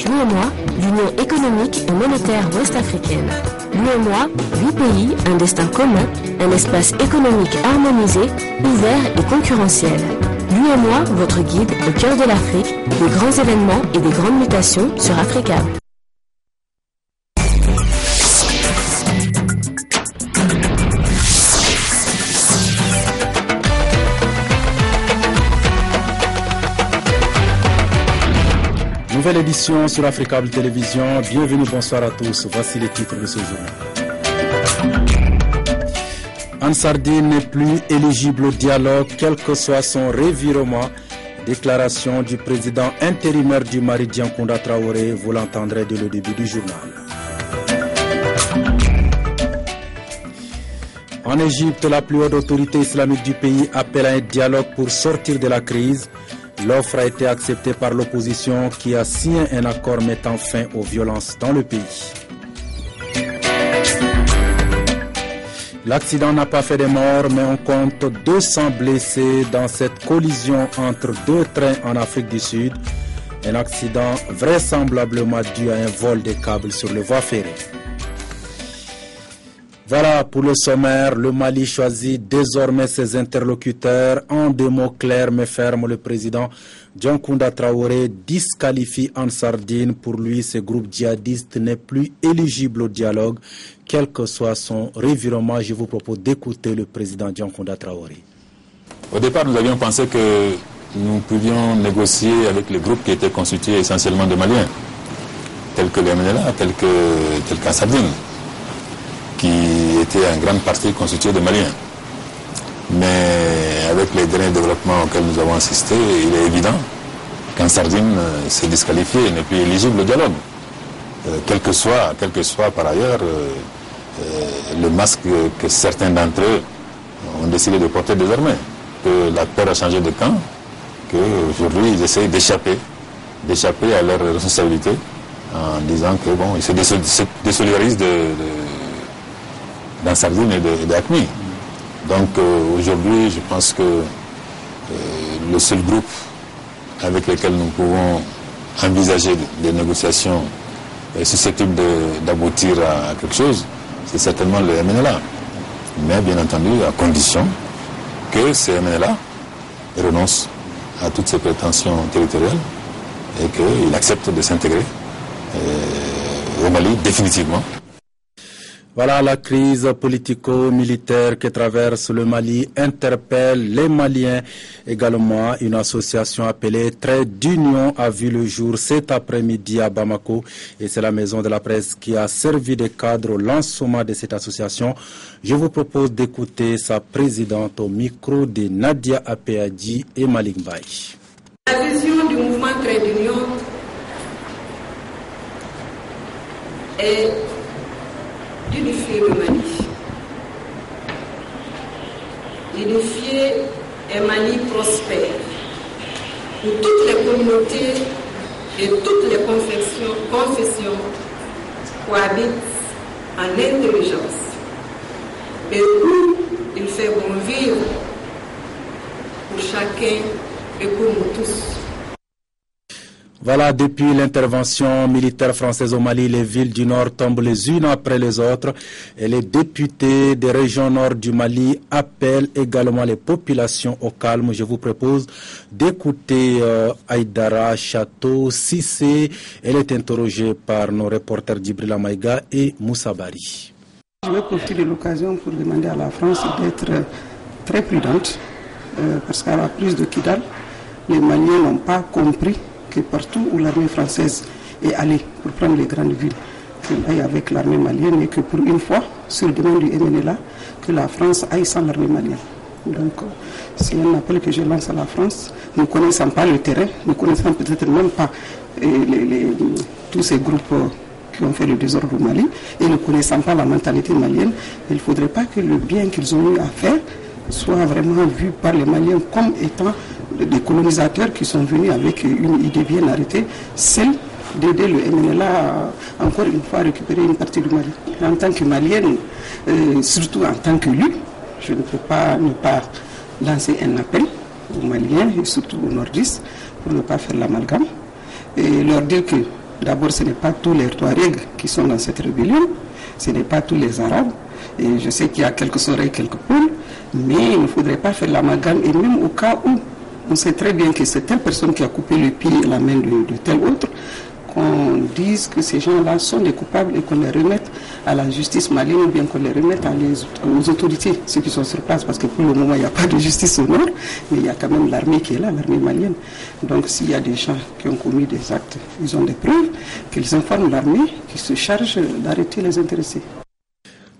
L'UEMOA, l'Union économique et monétaire ouest-africaine. L'UEMOA, 8 pays, un destin commun, un espace économique harmonisé, ouvert et concurrentiel. L'UEMOA, votre guide au cœur de l'Afrique, des grands événements et des grandes mutations sur Africa. Nouvelle édition sur Africable Télévision. Bienvenue, bonsoir à tous. Voici les titres de ce journal. Ansardine n'est plus éligible au dialogue, quel que soit son revirement. Déclaration du président intérimaire du Mali, Diankounda Traoré. Vous l'entendrez dès le début du journal. En Égypte, la plus haute autorité islamique du pays appelle à un dialogue pour sortir de la crise. L'offre a été acceptée par l'opposition qui a signé un accord mettant fin aux violences dans le pays. L'accident n'a pas fait de morts, mais on compte 200 blessés dans cette collision entre deux trains en Afrique du Sud. Un accident vraisemblablement dû à un vol de câbles sur le voie ferrée. Voilà pour le sommaire. Le Mali choisit désormais ses interlocuteurs. En des mots clairs mais fermes, le président Diankounda Traoré disqualifie Ansardine. Pour lui, ce groupe djihadiste n'est plus éligible au dialogue, quel que soit son revirement. Je vous propose d'écouter le président Diankounda Traoré. Au départ, nous avions pensé que nous pouvions négocier avec les groupes qui étaient constitués essentiellement de Maliens, tels que les MNLA, tels qu'Ansardine, qui était en grande partie constitué de Maliens. Mais avec les derniers développements auxquels nous avons assisté, il est évident qu'Ansardine s'est disqualifié et n'est plus éligible au dialogue. Quel que soit par ailleurs le masque que certains d'entre eux ont décidé de porter désormais. Que la peur a changé de camp, qu'aujourd'hui ils essayent d'échapper à leurs responsabilités en disant que bon, ils se désolidarisent d'Ansardine et d'AQMI. Donc aujourd'hui, je pense que le seul groupe avec lequel nous pouvons envisager des négociations susceptibles d'aboutir à quelque chose, c'est certainement le MNLA. Mais bien entendu, à condition que ces MNLA renoncent à toutes ses prétentions territoriales et qu'il accepte de s'intégrer au Mali définitivement. Voilà, la crise politico-militaire que traverse le Mali interpelle les Maliens. Également, une association appelée Trait d'Union a vu le jour cet après-midi à Bamako. Et c'est la maison de la presse qui a servi de cadre au lancement de cette association. Je vous propose d'écouter sa présidente au micro de Nadia Apeadji et Malik Baye. La vision du mouvement Trait d'Union est d'unifier le Mali. Unifier un Mali prospère, où toutes les communautés et toutes les confessions cohabitent en intelligence et où il fait bon vivre pour chacun et pour nous tous. Voilà, depuis l'intervention militaire française au Mali, les villes du Nord tombent les unes après les autres et les députés des régions nord du Mali appellent également les populations au calme. Je vous propose d'écouter Aïdara Chateau Sissé. Elle est interrogée par nos reporters Djibrila Maïga et Moussa Bari. Je vais profiter de l'occasion pour demander à la France d'être très prudente parce qu'à la prise de Kidal, les Maliens n'ont pas compris que partout où l'armée française est allée pour prendre les grandes villes, qu'elle aille avec l'armée malienne et que pour une fois, sur le demande du MNLA, que la France aille sans l'armée malienne. Donc, c'est un appel que je lance à la France. Nous ne connaissons pas le terrain, nous ne connaissons peut-être même pas tous ces groupes qui ont fait le désordre au Mali et ne connaissant pas la mentalité malienne. Il ne faudrait pas que le bien qu'ils ont eu à faire soit vraiment vu par les Maliens comme étant des colonisateurs qui sont venus avec une idée bien arrêtée, celle d'aider le MNLA à, encore une fois, récupérer une partie du Mali. En tant que Malienne, surtout en tant qu'élu, je ne peux pas ne pas lancer un appel aux Maliens et surtout aux Nordistes pour ne pas faire l'amalgame et leur dire que D'abord, ce n'est pas tous les Touaregs qui sont dans cette rébellion, ce n'est pas tous les Arabes. Et je sais qu'il y a quelques oreilles, quelques poules, mais il ne faudrait pas faire l'amalgame. Et même au cas où on sait très bien que c'est telle personne qui a coupé le pied et la main de tel autre, qu'on dise que ces gens-là sont des coupables et qu'on les remette à la justice malienne ou bien qu'on les remette aux autorités, ceux qui sont sur place, parce que pour le moment il n'y a pas de justice au nord, mais il y a quand même l'armée qui est là, l'armée malienne. Donc s'il y a des gens qui ont commis des actes, ils ont des preuves, qu'ils informent l'armée qui se charge d'arrêter les intéressés.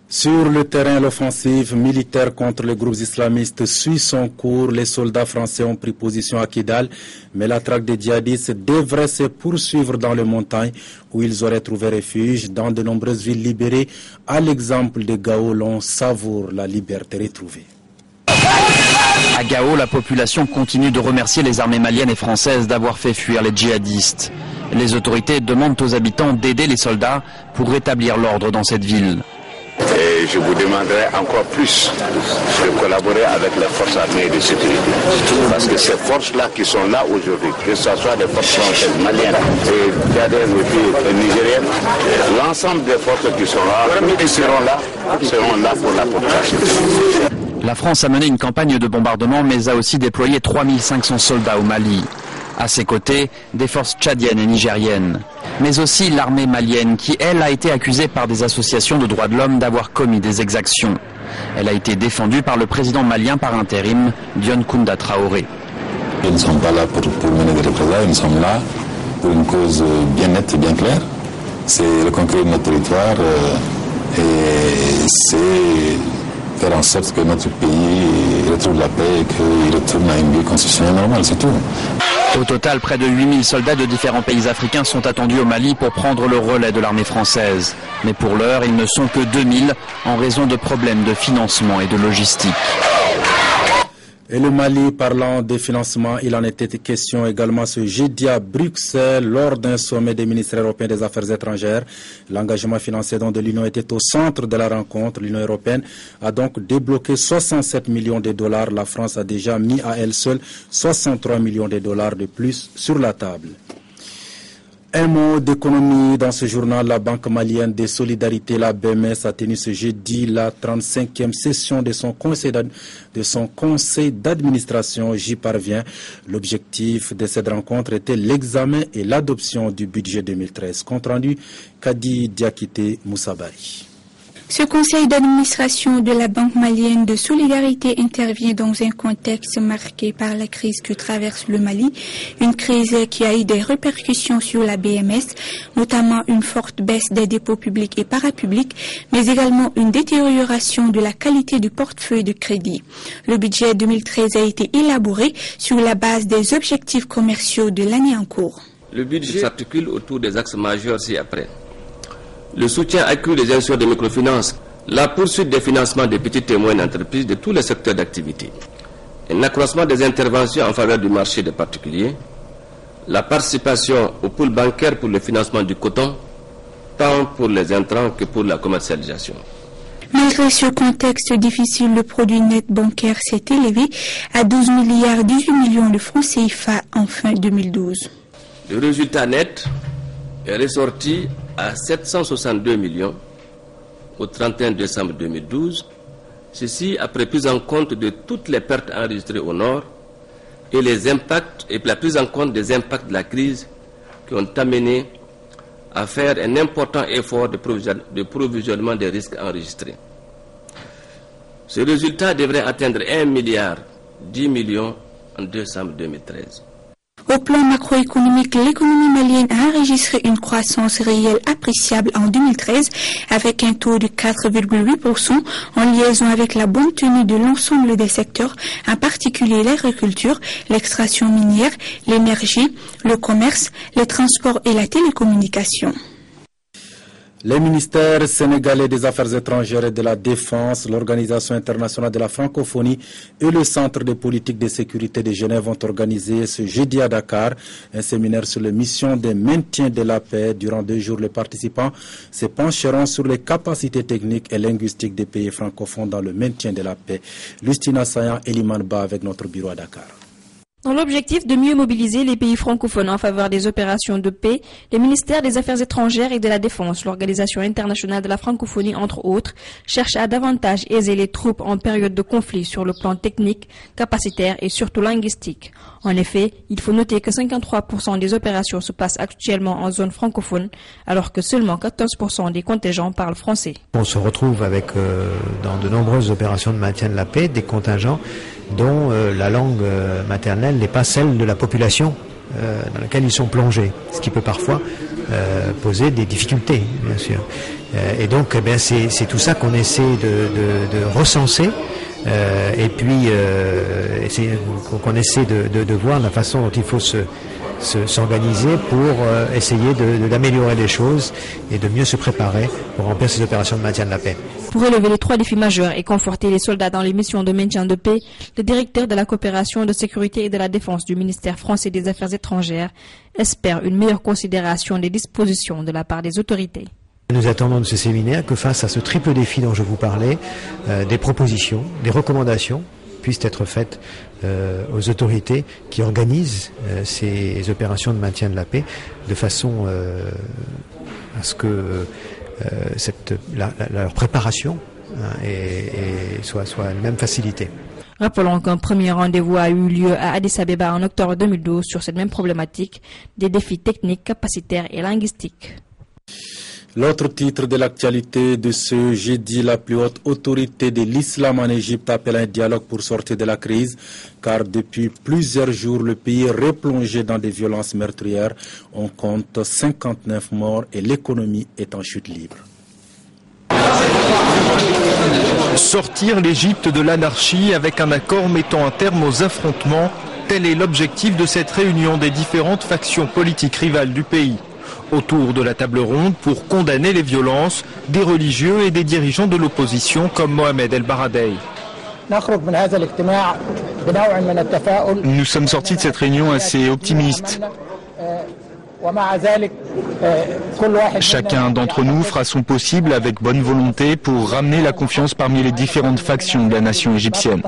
Sur le terrain, l'offensive militaire contre les groupes islamistes suit son cours. Les soldats français ont pris position à Kidal, mais la traque des djihadistes devrait se poursuivre dans les montagnes où ils auraient trouvé refuge. Dans de nombreuses villes libérées, à l'exemple de Gao, l'on savoure la liberté retrouvée. À Gao, la population continue de remercier les armées maliennes et françaises d'avoir fait fuir les djihadistes. Les autorités demandent aux habitants d'aider les soldats pour rétablir l'ordre dans cette ville. Et je vous demanderai encore plus de collaborer avec les forces armées de sécurité. Parce que ces forces-là qui sont là aujourd'hui, que ce soit des forces françaises, maliennes, et tchadiennes et nigériennes, l'ensemble des forces qui sont là pour la population. La France a mené une campagne de bombardement, mais a aussi déployé 3500 soldats au Mali. À ses côtés, des forces tchadiennes et nigériennes. Mais aussi l'armée malienne qui, elle, a été accusée par des associations de droits de l'homme d'avoir commis des exactions. Elle a été défendue par le président malien par intérim, Dione Kounda Traoré. Nous ne sommes pas là pour mener des représailles, nous sommes là pour une cause bien nette et bien claire. C'est reconquérir notre territoire et c'est faire en sorte que notre pays retrouve la paix et qu'il retourne à une vie constitutionnelle normale, c'est tout. Au total, près de 8000 soldats de différents pays africains sont attendus au Mali pour prendre le relais de l'armée française. Mais pour l'heure, ils ne sont que 2000 en raison de problèmes de financement et de logistique. Et le Mali, parlant des financements, il en était question également ce jeudi à Bruxelles lors d'un sommet des ministres européens des Affaires étrangères. L'engagement financier de l'Union était au centre de la rencontre. L'Union européenne a donc débloqué 67 millions de dollars. La France a déjà mis à elle seule 63 millions de dollars de plus sur la table. Un mot d'économie dans ce journal. La Banque malienne de solidarité, la BMS, a tenu ce jeudi la 35e session de son conseil d'administration. J'y parviens. L'objectif de cette rencontre était l'examen et l'adoption du budget 2013. Compte rendu, Kadi Diakité Moussabari. Ce conseil d'administration de la Banque malienne de solidarité intervient dans un contexte marqué par la crise que traverse le Mali, une crise qui a eu des répercussions sur la BMS, notamment une forte baisse des dépôts publics et parapublics, mais également une détérioration de la qualité du portefeuille de crédit. Le budget 2013 a été élaboré sur la base des objectifs commerciaux de l'année en cours. Le budget s'articule autour des axes majeurs ci-après. Le soutien accru des institutions de microfinance, la poursuite des financements des petites et moyennes entreprises de tous les secteurs d'activité, un accroissement des interventions en faveur du marché des particuliers, la participation au pool bancaire pour le financement du coton, tant pour les intrants que pour la commercialisation. Malgré ce contexte difficile, le produit net bancaire s'est élevé à 12 milliards 18 millions de francs CFA en fin 2012. Le résultat net est ressorti à 762 millions au 31 décembre 2012, ceci après prise en compte de toutes les pertes enregistrées au nord et les impacts et la prise en compte des impacts de la crise qui ont amené à faire un important effort de provisionnement des risques enregistrés. Ce résultat devrait atteindre 1 milliard 10 millions en décembre 2013. Au plan macroéconomique, l'économie malienne a enregistré une croissance réelle appréciable en 2013 avec un taux de 4,8% en liaison avec la bonne tenue de l'ensemble des secteurs, en particulier l'agriculture, l'extraction minière, l'énergie, le commerce, les transports et la télécommunication. Les ministères sénégalais des Affaires étrangères et de la Défense, l'Organisation internationale de la francophonie et le Centre de politique de sécurité de Genève ont organisé ce jeudi à Dakar un séminaire sur les missions de maintien de la paix. Durant 2 jours, les participants se pencheront sur les capacités techniques et linguistiques des pays francophones dans le maintien de la paix. Lustina Sayan et Liman Ba avec notre bureau à Dakar. Dans l'objectif de mieux mobiliser les pays francophones en faveur des opérations de paix, les ministères des Affaires étrangères et de la Défense, l'Organisation internationale de la francophonie entre autres, cherchent à davantage aiser les troupes en période de conflit sur le plan technique, capacitaire et surtout linguistique. En effet, il faut noter que 53% des opérations se passent actuellement en zone francophone, alors que seulement 14% des contingents parlent français. On se retrouve avec, dans de nombreuses opérations de maintien de la paix, des contingents dont la langue maternelle n'est pas celle de la population dans laquelle ils sont plongés, ce qui peut parfois poser des difficultés, bien sûr. Et donc, c'est tout ça qu'on essaie de recenser et puis qu'on essaie de voir la façon dont il faut s'organiser pour essayer d'améliorer les choses et de mieux se préparer pour remplir ces opérations de maintien de la paix. Pour relever les 3 défis majeurs et conforter les soldats dans les missions de maintien de paix, le directeur de la coopération de sécurité et de la défense du ministère français des Affaires étrangères espère une meilleure considération des dispositions de la part des autorités. Nous attendons de ce séminaire que face à ce triple défi dont je vous parlais, des propositions, des recommandations puissent être faites aux autorités qui organisent ces opérations de maintien de la paix de façon à ce que leur préparation soit elle-même facilitée. Rappelons qu'un premier rendez-vous a eu lieu à Addis Abeba en octobre 2012 sur cette même problématique des défis techniques, capacitaires et linguistiques. L'autre titre de l'actualité de ce jeudi, la plus haute autorité de l'islam en Égypte appelle un dialogue pour sortir de la crise, car depuis plusieurs jours, le pays est replongé dans des violences meurtrières. On compte 59 morts et l'économie est en chute libre. Sortir l'Égypte de l'anarchie avec un accord mettant un terme aux affrontements, tel est l'objectif de cette réunion des différentes factions politiques rivales du pays. Autour de la table ronde pour condamner les violences, des religieux et des dirigeants de l'opposition comme Mohamed El Baradei. Nous sommes sortis de cette réunion assez optimistes. Chacun d'entre nous fera son possible avec bonne volonté pour ramener la confiance parmi les différentes factions de la nation égyptienne.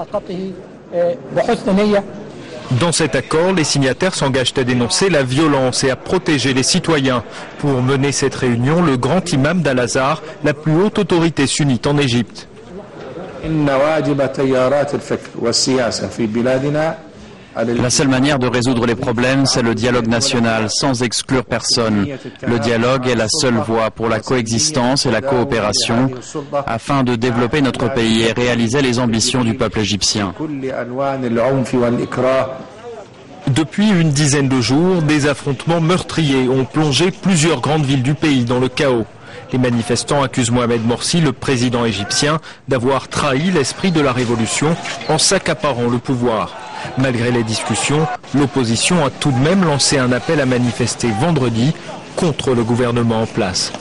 Dans cet accord, les signataires s'engagent à dénoncer la violence et à protéger les citoyens. Pour mener cette réunion, le grand imam d'Al-Azhar, la plus haute autorité sunnite en Égypte. La seule manière de résoudre les problèmes, c'est le dialogue national, sans exclure personne. Le dialogue est la seule voie pour la coexistence et la coopération, afin de développer notre pays et réaliser les ambitions du peuple égyptien. Depuis une dizaine de jours, des affrontements meurtriers ont plongé plusieurs grandes villes du pays dans le chaos. Les manifestants accusent Mohamed Morsi, le président égyptien, d'avoir trahi l'esprit de la révolution en s'accaparant le pouvoir. Malgré les discussions, l'opposition a tout de même lancé un appel à manifester vendredi contre le gouvernement en place.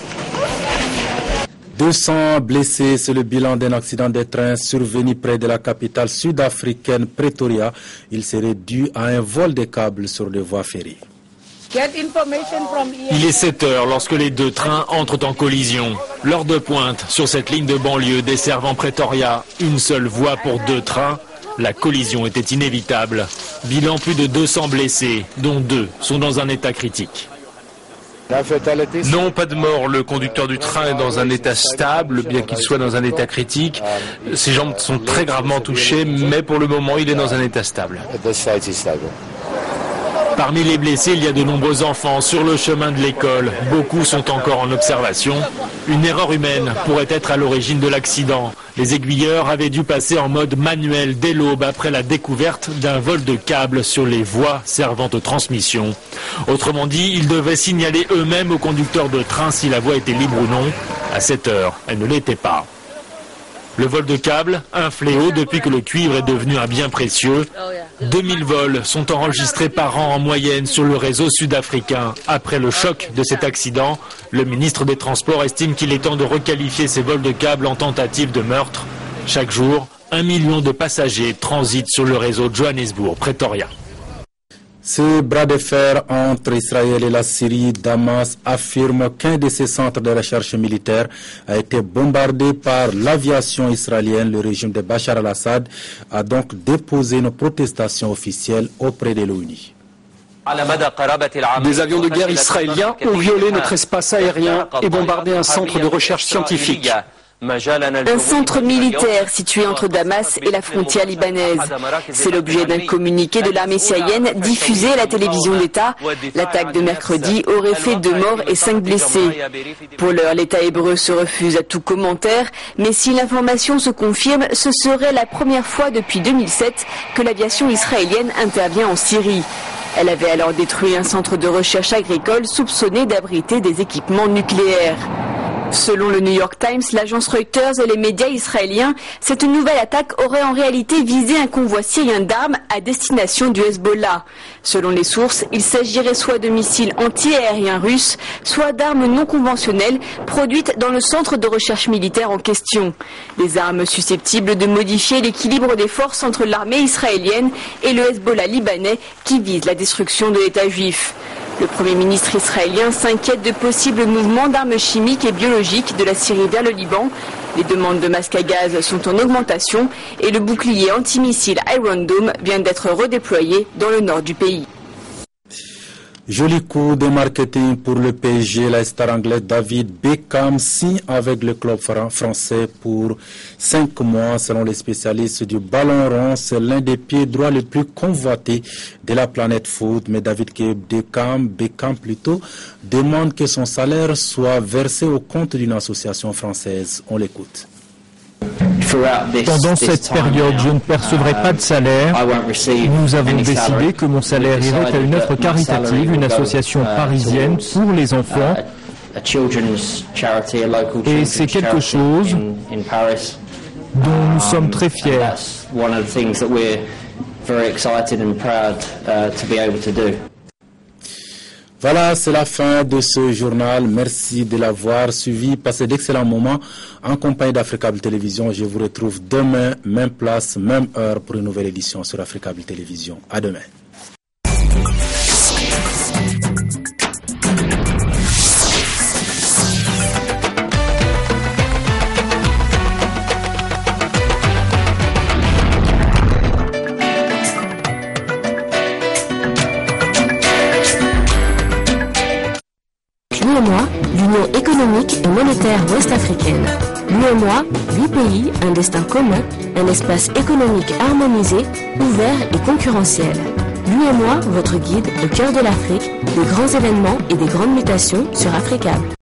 200 blessés, c'est le bilan d'un accident de train survenu près de la capitale sud-africaine Pretoria. Il serait dû à un vol de câbles sur les voies ferrées. Il est 7 heures lorsque les deux trains entrent en collision. L'heure de pointe sur cette ligne de banlieue desservant Pretoria. Une seule voie pour 2 trains. La collision était inévitable. Bilan plus de 200 blessés, dont 2 sont dans un état critique. Non, pas de mort. Le conducteur du train est dans un état stable, bien qu'il soit dans un état critique. Ses jambes sont très gravement touchées, mais pour le moment, il est dans un état stable. Parmi les blessés, il y a de nombreux enfants sur le chemin de l'école. Beaucoup sont encore en observation. Une erreur humaine pourrait être à l'origine de l'accident. Les aiguilleurs avaient dû passer en mode manuel dès l'aube après la découverte d'un vol de câbles sur les voies servant aux transmissions. Autrement dit, ils devaient signaler eux-mêmes aux conducteurs de train si la voie était libre ou non. À 7 heures, elle ne l'était pas. Le vol de câbles, un fléau depuis que le cuivre est devenu un bien précieux. 2000 vols sont enregistrés par an en moyenne sur le réseau sud-africain. Après le choc de cet accident, le ministre des Transports estime qu'il est temps de requalifier ces vols de câbles en tentative de meurtre. Chaque jour, 1 million de passagers transitent sur le réseau Johannesburg-Pretoria. Ce bras de fer entre Israël et la Syrie, Damas affirme qu'un de ses centres de recherche militaire a été bombardé par l'aviation israélienne. Le régime de Bachar al-Assad a donc déposé une protestation officielle auprès de l'ONU. Des avions de guerre israéliens ont violé notre espace aérien et bombardé un centre de recherche scientifique. Un centre militaire situé entre Damas et la frontière libanaise. C'est l'objet d'un communiqué de l'armée syrienne diffusé à la télévision d'État. L'attaque de mercredi aurait fait 2 morts et 5 blessés. Pour l'heure, l'État hébreu se refuse à tout commentaire, mais si l'information se confirme, ce serait la première fois depuis 2007 que l'aviation israélienne intervient en Syrie. Elle avait alors détruit un centre de recherche agricole soupçonné d'abriter des équipements nucléaires. Selon le New York Times, l'agence Reuters et les médias israéliens, cette nouvelle attaque aurait en réalité visé un convoi syrien d'armes à destination du Hezbollah. Selon les sources, il s'agirait soit de missiles anti-aériens russes, soit d'armes non conventionnelles produites dans le centre de recherche militaire en question. Des armes susceptibles de modifier l'équilibre des forces entre l'armée israélienne et le Hezbollah libanais qui vise la destruction de l'État juif. Le Premier ministre israélien s'inquiète de possibles mouvements d'armes chimiques et biologiques de la Syrie vers le Liban. Les demandes de masques à gaz sont en augmentation et le bouclier antimissile Iron Dome vient d'être redéployé dans le nord du pays. Joli coup de marketing pour le PSG. La star anglaise David Beckham signe avec le club français pour 5 mois. Selon les spécialistes du ballon rond, c'est l'un des pieds droits les plus convoités de la planète foot. Mais David Beckham demande que son salaire soit versé au compte d'une association française. On l'écoute. Pendant cette période, je ne percevrai pas de salaire. Nous avons décidé que mon salaire irait à une œuvre caritative, une association parisienne pour les enfants. Et c'est quelque chose dont nous sommes très fiers. Voilà, c'est la fin de ce journal. Merci de l'avoir suivi. Passez d'excellents moments en compagnie d'Africable Télévision. Je vous retrouve demain, même place, même heure pour une nouvelle édition sur Africable Télévision. À demain. L'UEMOA, l'Union économique et monétaire ouest-africaine. L'UEMOA, 8 pays, un destin commun, un espace économique harmonisé, ouvert et concurrentiel. L'UEMOA, votre guide au cœur de l'Afrique, des grands événements et des grandes mutations sur Africable.